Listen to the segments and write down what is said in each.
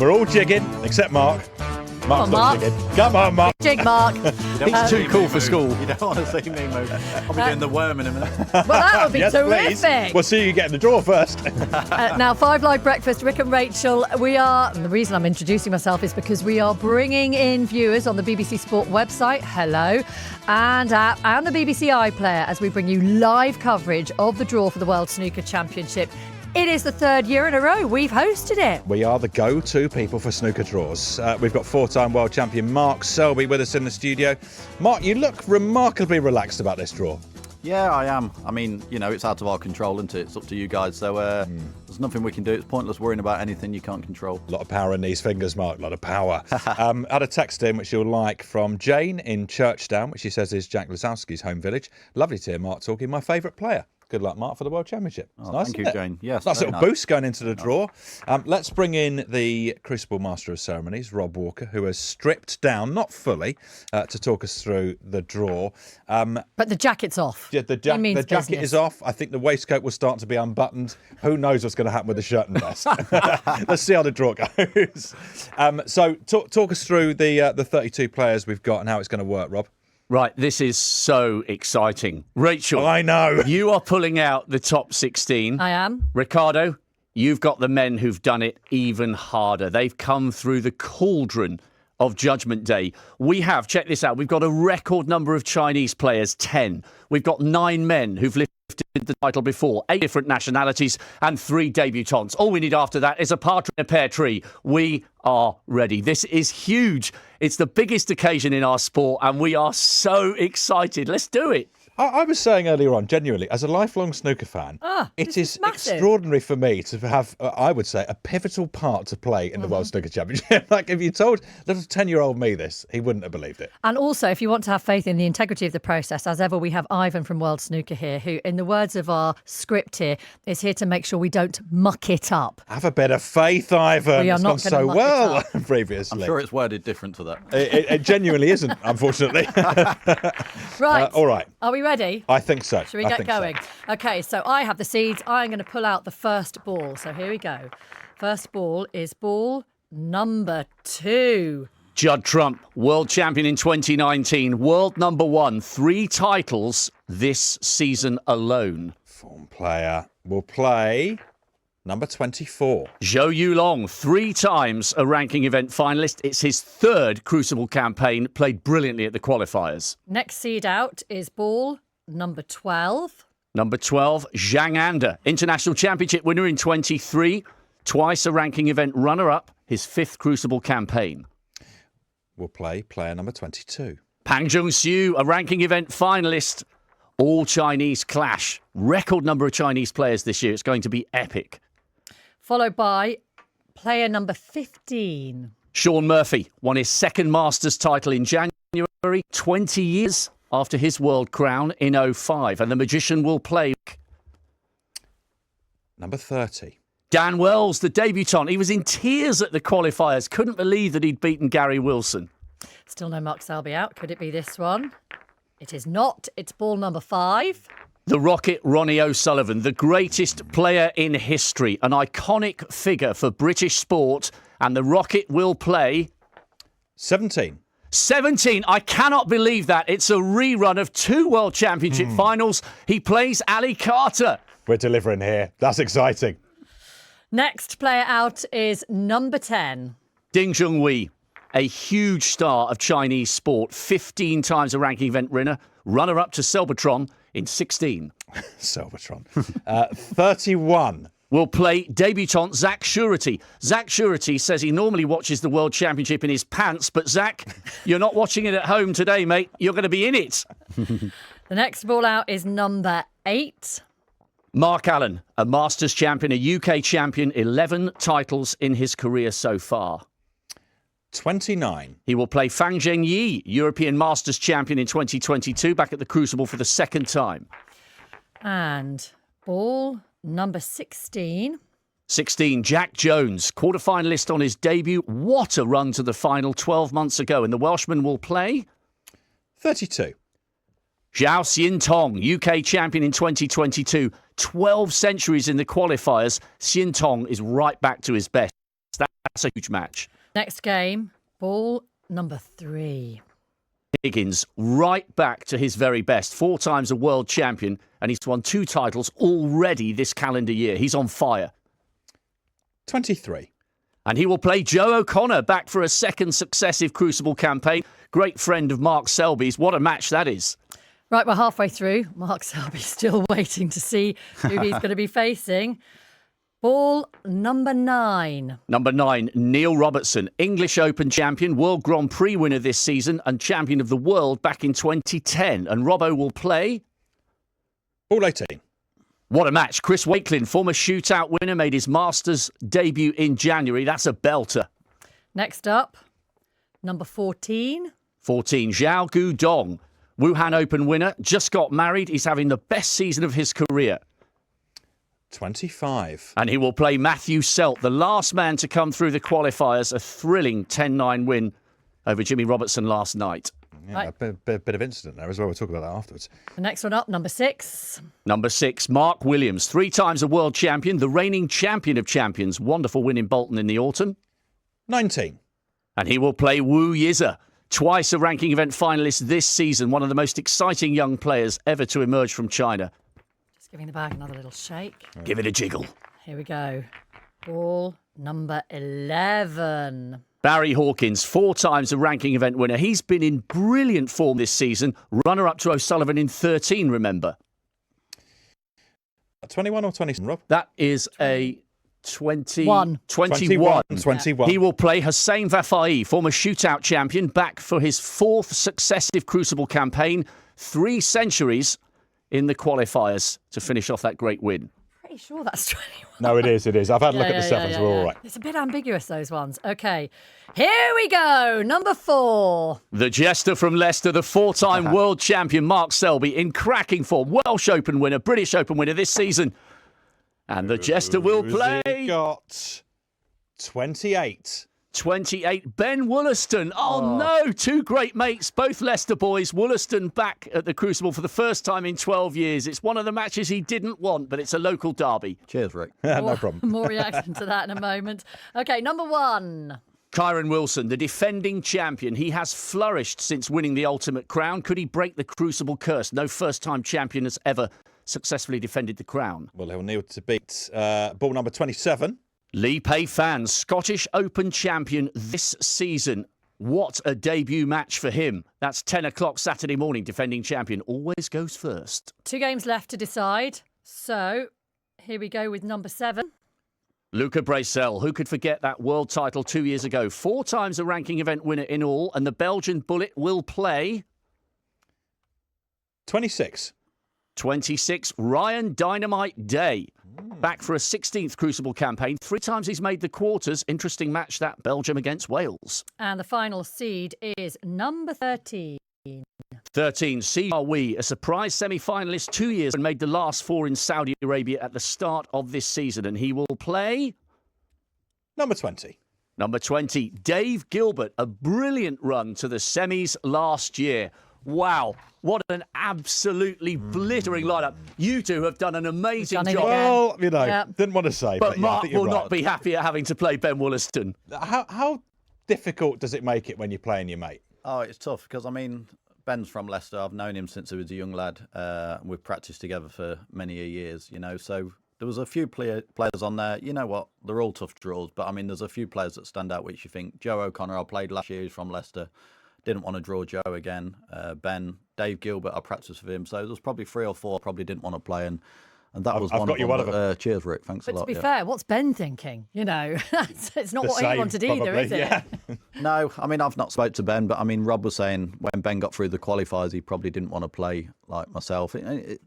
We're all jigging, except Mark. Mark's not jigging. Come on, Mark. Jig Mark. He's too cool for school. You don't want to see me move. I'll be doing the worm in a minute. Well, that would be Yes, terrific. please. We'll see you get in the draw first. Now, Five Live Breakfast, Rick and Rachel, and the reason I'm introducing myself is because we are bringing in viewers on the BBC Sport website, hello, and app, and the BBC iPlayer as we bring you live coverage of the draw for the World Snooker Championship. It is the third year in a row we've hosted it. We are the go-to people for snooker draws. We've got four-time world champion Mark Selby with us in the studio. Mark, you look remarkably relaxed about this draw. Yeah, I am. I mean, it's out of our control, isn't it? It's up to you guys. So there's nothing we can do. It's pointless worrying about anything you can't control. A lot of power in these fingers, Mark. A lot of power. Had a text in, which you'll like, from Jane in Churchdown, which she says is Jack Lazowski's home village. Lovely to hear Mark talking my favourite player. Good luck, Mark, for the World Championship. It's nice, thank you, Jane. Yes, nice little nice boost going into the draw. Let's bring in the Crucible Master of Ceremonies, Rob Walker, who has stripped down, not fully, to talk us through the draw. But the jacket's off. Yeah, the jacket is off. I think the waistcoat will start to be unbuttoned. Who knows what's going to happen with the shirt and vest? Let's see how the draw goes. So talk us through the 32 players we've got and how it's going to work, Rob. Right, this is so exciting. Rachel, I know. You are pulling out the top 16. I am. Ricardo, you've got the men who've done it even harder. They've come through the cauldron of Judgment Day. We have, check this out, we've got a record number of Chinese players, 10. We've got 9 men who've lifted the title before, 8 different nationalities and 3 debutants. All we need after that is a partridge in a pear tree. We are ready. This is huge. It's the biggest occasion in our sport and we are so excited. Let's do it. I was saying earlier on, genuinely, as a lifelong snooker fan, it is extraordinary for me to have, I would say, a pivotal part to play in the World Snooker Championship. Like, if you told little 10-year-old me this, he wouldn't have believed it. And also, if you want to have faith in the integrity of the process, as ever, we have Ivan from World Snooker here, who, in the words of our script here, is here to make sure we don't muck it up. Have a bit of faith, Ivan. We are it's not gone so muck well it up. previously. I'm sure it's worded different to that. It genuinely isn't, unfortunately. Right. All right. Are we ready? I think so. Should we get going? Okay, so I have the seeds. I'm going to pull out the first ball. So here we go. First ball is ball number 2. Judd Trump, world champion in 2019, world number 1, 3 titles this season alone. Form player will play number 24. Zhou Yulong, 3 times a ranking event finalist. It's his 3rd Crucible campaign, played brilliantly at the qualifiers. Next seed out is ball number 12. Number 12, Zhang Anda, international championship winner in 23, twice a ranking event runner-up, his 5th Crucible campaign. Will play player number 22. Pang Jung-Soo, a ranking event finalist, all Chinese clash. Record number of Chinese players this year. It's going to be epic. Followed by player number 15. Sean Murphy won his 2nd Masters title in January, 20 years after his world crown in 2005. And the magician will play Number 30. Dan Wells, the debutant. He was in tears at the qualifiers. Couldn't believe that he'd beaten Gary Wilson. Still no Mark Selby out. Could it be this one? It is not. It's ball number 5. The Rocket, Ronnie O'Sullivan, the greatest player in history, an iconic figure for British sport. And the Rocket will play 17. 17. I cannot believe that. It's a rerun of 2 World Championship finals. He plays Ali Carter. We're delivering here. That's exciting. Next player out is number 10. Ding Junhui, a huge star of Chinese sport, 15 times a ranking event winner, runner-up to Selbitron in 16. Selbitron. 31. Will play debutant Zach Surety. Zach Surety says he normally watches the World Championship in his pants, but Zach, you're not watching it at home today, mate. You're going to be in it. The next ball out is number 8. Mark Allen, a Masters champion, a UK champion, 11 titles in his career so far. 29. He will play Fang Zhengyi, European Masters champion in 2022, back at the Crucible for the 2nd time. And ball number 16. 16, Jack Jones, quarter-finalist on his debut. What a run to the final 12 months ago. And the Welshman will play 32. Zhao Xiintong, UK champion in 2022. 12 centuries in the qualifiers. Xiintong is right back to his best. That's That's a huge match. Next game, ball number 3. Higgins right back to his very best. 4 times a world champion, and he's won 2 titles already this calendar year. He's on fire. 23. And he will play Joe O'Connor back for a second successive Crucible campaign. Great friend of Mark Selby's. What a match that is. Right, we're halfway through. Mark Selby's still waiting to see who he's going to be facing. Ball number 9. Number 9, Neil Robertson, English Open champion, World Grand Prix winner this season and champion of the world back in 2010. And Robbo will play... Ball 18. What a match. Chris Wakelin, former shootout winner, made his Masters debut in January. That's a belter. Next up, number 14. 14, Zhao Gudong, Wuhan Open winner, just got married. He's having the best season of his career. 25. And he will play Matthew Selt, the last man to come through the qualifiers. A thrilling 10-9 win over Jimmy Robertson last night. Yeah, Right. a bit of incident there as well. We'll talk about that afterwards. The next one up, number 6. Number 6, Mark Williams, 3 times a world champion, the reigning champion of champions. Wonderful win in Bolton in the autumn. 19. And he will play Wu Yiza, twice a ranking event finalist this season. One of the most exciting young players ever to emerge from China. Just giving the bag another little shake. Give it a jiggle. Here we go. Ball number 11. Barry Hawkins, 4 times a ranking event winner. He's been in brilliant form this season. Runner-up to O'Sullivan in 13, remember. 21 or 20, Rob? That is a 21. 21. He will play Hussein Vafai, former shootout champion, back for his 4th successive Crucible campaign. 3 centuries in the qualifiers to finish off that great win. Pretty sure that's 21. No, it is. I've had a look at the sevens. We're all right. It's a bit ambiguous, those ones. Okay, here we go. Number 4. The jester from Leicester, the 4-time world champion Mark Selby, in cracking form. Welsh Open winner, British Open winner this season. And the jester will play... Who's he got 28. 28, Ben Wollaston. Oh, no, 2 great mates, both Leicester boys. Wollaston back at the Crucible for the first time in 12 years. It's one of the matches he didn't want, but it's a local derby. Cheers, Rick. No problem. More reaction to that in a moment. Okay, number 1. Kyron Wilson, the defending champion. He has flourished since winning the Ultimate Crown. Could he break the Crucible curse? No first-time champion has ever successfully defended the crown. Well, he'll need to beat ball number 27. Lee Pei Fan, Scottish Open champion this season. What a debut match for him. That's 10 o'clock Saturday morning. Defending champion always goes first. 2 games left to decide. So, here we go with number 7. Luca Bracel, who could forget that world title 2 years ago? 4 times a ranking event winner in all, and the Belgian Bullet will play... 26. 26, Ryan Dynamite Day. Back for a 16th Crucible campaign. 3 times he's made the quarters. Interesting match, that, Belgium against Wales. And the final seed is number 13. 13, Siawi, a surprise semi-finalist 2 years and made the last 4 in Saudi Arabia at the start of this season. And he will play... Number 20. Number 20, Dave Gilbert, a brilliant run to the semis last year. Wow, what an absolutely glittering lineup. You two have done an amazing Done it job. again. Well, you know, Yeah. didn't want to say. But yeah, I Mark think you're will right. not be happy at having to play Ben Wollaston. How difficult does it make it when you're playing your mate? Oh, it's tough because, I mean, Ben's from Leicester. I've known him since he was a young lad. We've practiced together for many years, you know. So there was a few players on there. You know what? They're all tough draws. But, I mean, there's a few players that stand out which you think. Joe O'Connor, I played last year. He's from Leicester. Didn't want to draw Joe again. Ben, Dave Gilbert, I practiced with him. So there's probably 3 or 4 I probably didn't want to play. And that was I've one got of you them. one of them. Cheers, Rick. Thanks a But lot. to be fair, what's Ben thinking? You know, it's not The what he same, wanted either, probably, is it? yeah. No, I mean, I've not spoke to Ben, but I mean, Rob was saying when Ben got through the qualifiers, he probably didn't want to play like myself.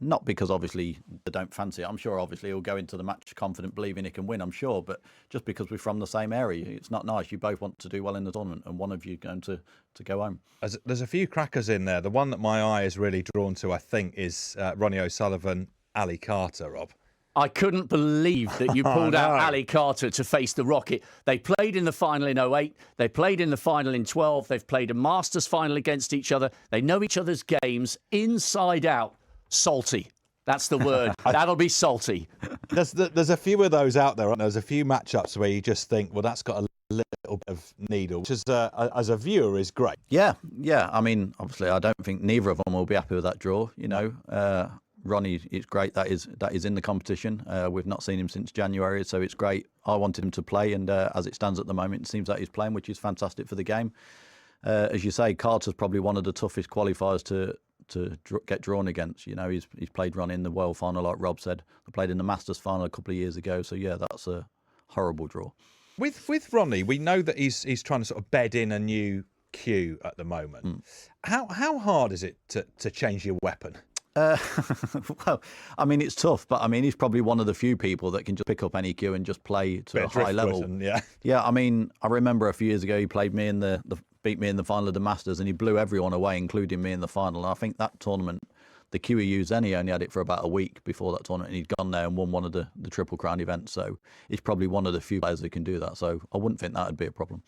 Not because obviously they don't fancy it. I'm sure obviously he'll go into the match confident, believing he can win, I'm sure. But just because we're from the same area, it's not nice. You both want to do well in the tournament and one of you going to go home. There's a few crackers in there. The one that my eye is really drawn to, I think, is Ronnie O'Sullivan, Ali Carter, Rob. I couldn't believe that you pulled out Ali Carter to face the Rocket. They played in the final in 08. They played in the final in 12. They've played a Masters final against each other. They know each other's games inside out. Salty. That's the word. That'll be salty. There's a few of those out there, aren't there? There's a few matchups where you just think, well, that's got a little bit of needle, which as a viewer is great. Yeah. I mean, obviously, I don't think neither of them will be happy with that draw. Ronnie, it's great that is in the competition. We've not seen him since January, so it's great. I wanted him to play, and as it stands at the moment, it seems that he's playing, which is fantastic for the game. As you say, Carter's probably one of the toughest qualifiers to get drawn against. He's played Ronnie in the World Final, like Rob said. They played in the Masters Final a couple of years ago, so yeah, that's a horrible draw. With Ronnie, we know that he's trying to sort of bed in a new cue at the moment. How hard is it to change your weapon? Well, I mean, it's tough, but I mean, he's probably one of the few people that can just pick up any cue and just play to a high level. Yeah. I mean, I remember a few years ago he played me beat me in the final of the Masters, and he blew everyone away, including me in the final. And I think that tournament, the cue he used then, he only had it for about a week before that tournament, and he'd gone there and won one of the Triple Crown events. So he's probably one of the few players who can do that. So I wouldn't think that would be a problem.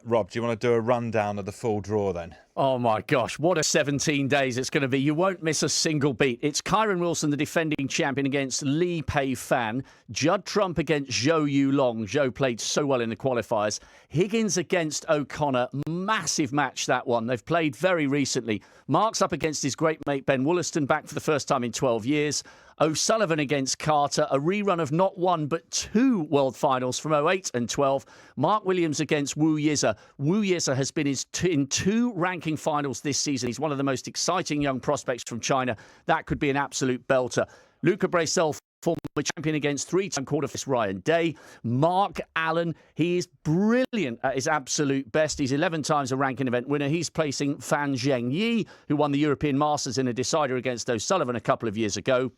Rob, do you want to do a rundown of the full draw then? Oh my gosh, what a 17 days it's going to be. You won't miss a single beat. It's Kyron Wilson, the defending champion, against Lee Pei Fan. Judd Trump against Zhou Yulong. Zhou played so well in the qualifiers. Higgins against O'Connor. Massive match, that one. They've played very recently. Mark's up against his great mate Ben Wollaston, back for the first time in 12 years. O'Sullivan against Carter, a rerun of not one but two world finals from 08 and 12. Mark Williams against Wu Yize. Wu Yize has been in two ranking finals this season. He's one of the most exciting young prospects from China. That could be an absolute belter. Luca Bracel, former champion, against three-time quarterfinalist Ryan Day. Mark Allen, he is brilliant at his absolute best. He's 11 times a ranking event winner. He's placing Fan Zhengyi, who won the European Masters in a decider against O'Sullivan a couple of years ago.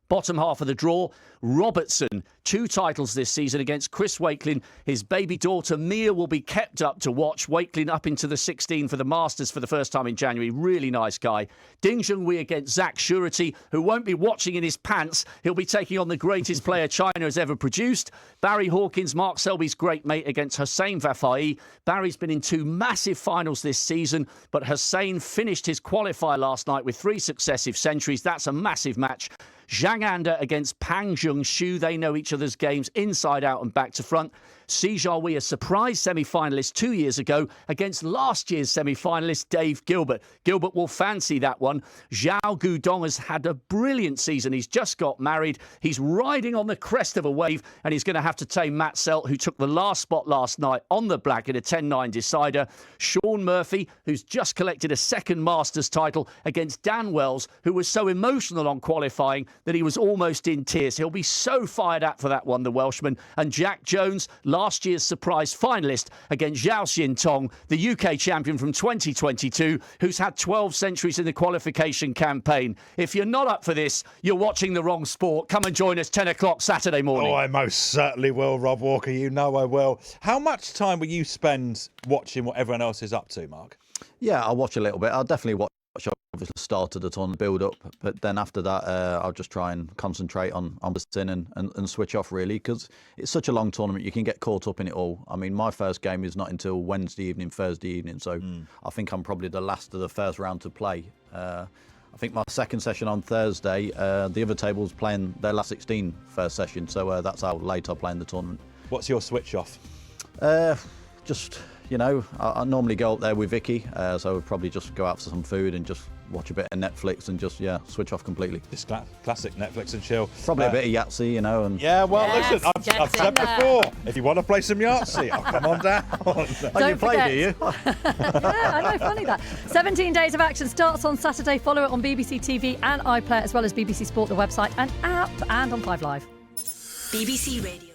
Bottom half of the draw, Robertson, 2 titles this season against Chris Wakelin. His baby daughter Mia will be kept up to watch. Wakelin up into the 16 for the Masters for the first time in January. Really nice guy. Ding Junhui against Zach Surety, who won't be watching in his pants. He'll be taking on the greatest player China has ever produced. Barry Hawkins, Mark Selby's great mate, against Hossein Vafai. Barry's been in 2 massive finals this season, but Hossein finished his qualifier last night with 3 successive centuries. That's a massive match. Zhang Anda against Pang Zheng-Xu. They know each other's games inside out and back to front. Si Jiahui, a surprise semi-finalist 2 years ago, against last year's semi-finalist Dave Gilbert. Gilbert will fancy that one. Zhao Gudong has had a brilliant season. He's just got married. He's riding on the crest of a wave, and he's going to have to tame Matt Selt, who took the last spot last night on the black in a 10-9 decider. Sean Murphy, who's just collected a second Masters title, against Dan Wells, who was so emotional on qualifying that he was almost in tears. He'll be so fired up for that one, the Welshman. And Jack Jones, last year's surprise finalist, against Zhao Xintong, the UK champion from 2022, who's had 12 centuries in the qualification campaign. If you're not up for this, you're watching the wrong sport. Come and join us 10 o'clock Saturday morning. Oh, I most certainly will, Rob Walker. You know I will. How much time will you spend watching what everyone else is up to, Mark? Yeah, I'll watch a little bit. I'll definitely watch obviously the start of the tournament, build up, but then after that I'll just try and concentrate on listening and switch off, really, because it's such a long tournament. You can get caught up in it all. I mean, my first game is not until Wednesday evening, Thursday evening, so I think I'm probably the last of the first round to play. I think my second session on Thursday, the other table's playing their last 16 first session, so that's how late I play in the tournament. What's your switch off? Just, you know, I normally go up there with Vicky, so I would probably just go out for some food and just watch a bit of Netflix and just, switch off completely. This classic Netflix and chill. Probably a bit of Yahtzee, you know. And yeah, well, yes, listen, I've said before, if you want to play some Yahtzee, I'll come on down. Oh, you play, do you? Yeah, I know, funny that. 17 days of action starts on Saturday. Follow it on BBC TV and iPlayer, as well as BBC Sport, the website and app, and on 5 Live. BBC Radio.